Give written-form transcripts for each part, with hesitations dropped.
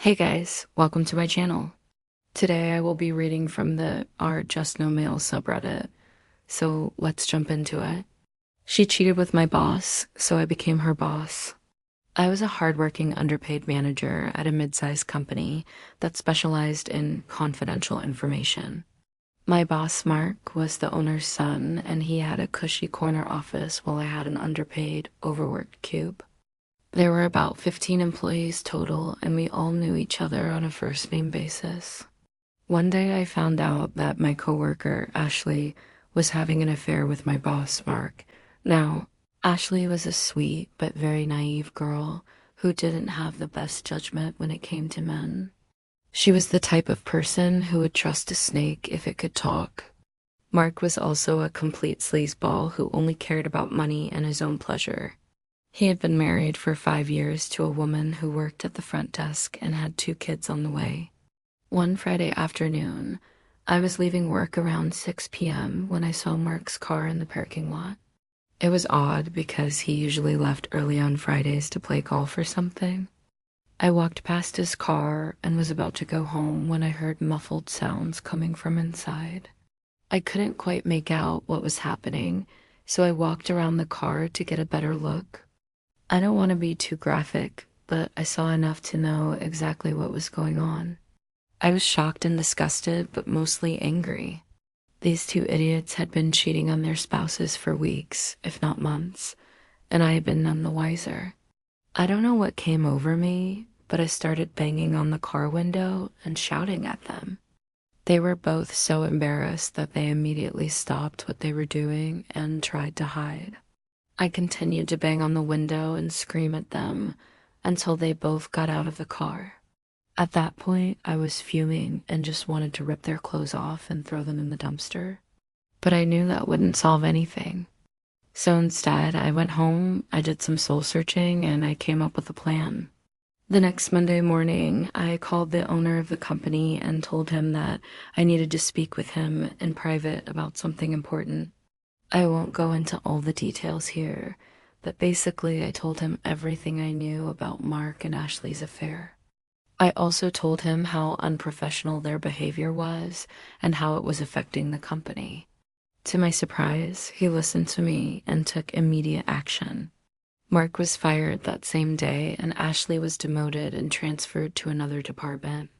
Hey guys, welcome to my channel. Today I will be reading from the r just no mail subreddit, so let's jump into it. She cheated with my boss, so I became her boss. I was a hardworking underpaid manager at a mid-sized company that specialized in confidential information. My boss, Mark, was the owner's son, and he had a cushy corner office while I had an underpaid, overworked cube. There were about 15 employees total, and we all knew each other on a first name basis. One day I found out that my coworker, Ashley, was having an affair with my boss, Mark. Now, Ashley was a sweet but very naive girl who didn't have the best judgment when it came to men. She was the type of person who would trust a snake if it could talk. Mark was also a complete sleazeball who only cared about money and his own pleasure. He had been married for 5 years to a woman who worked at the front desk and had 2 kids on the way. One Friday afternoon, I was leaving work around 6 p.m. when I saw Mark's car in the parking lot. It was odd because he usually left early on Fridays to play golf or something. I walked past his car and was about to go home when I heard muffled sounds coming from inside. I couldn't quite make out what was happening, so I walked around the car to get a better look. I don't want to be too graphic, but I saw enough to know exactly what was going on. I was shocked and disgusted, but mostly angry. These 2 idiots had been cheating on their spouses for weeks, if not months, and I had been none the wiser. I don't know what came over me, but I started banging on the car window and shouting at them. They were both so embarrassed that they immediately stopped what they were doing and tried to hide. I continued to bang on the window and scream at them until they both got out of the car. At that point, I was fuming and just wanted to rip their clothes off and throw them in the dumpster. But I knew that wouldn't solve anything. So instead, I went home, I did some soul searching, and I came up with a plan. The next Monday morning, I called the owner of the company and told him that I needed to speak with him in private about something important. I won't go into all the details here, but basically I told him everything I knew about Mark and Ashley's affair. I also told him how unprofessional their behavior was and how it was affecting the company. To my surprise, he listened to me and took immediate action. Mark was fired that same day, and Ashley was demoted and transferred to another department.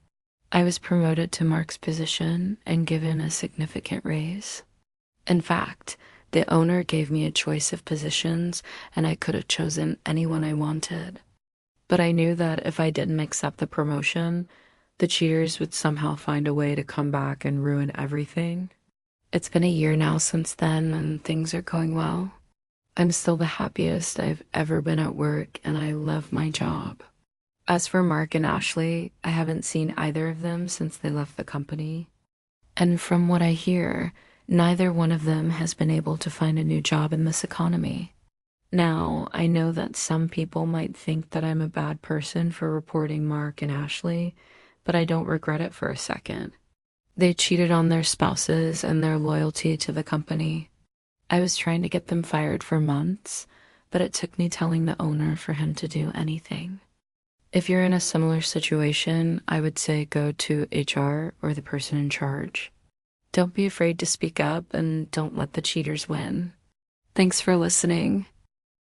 I was promoted to Mark's position and given a significant raise. In fact, the owner gave me a choice of positions, and I could have chosen anyone I wanted. But I knew that if I didn't accept the promotion, the cheaters would somehow find a way to come back and ruin everything. It's been a year now since then, and things are going well. I'm still the happiest I've ever been at work, and I love my job. As for Mark and Ashley, I haven't seen either of them since they left the company. And from what I hear, neither one of them has been able to find a new job in this economy. Now, I know that some people might think that I'm a bad person for reporting Mark and Ashley, but I don't regret it for a second. They cheated on their spouses and their loyalty to the company. I was trying to get them fired for months, but it took me telling the owner for him to do anything. If you're in a similar situation, I would say go to HR or the person in charge. Don't be afraid to speak up and don't let the cheaters win. Thanks for listening.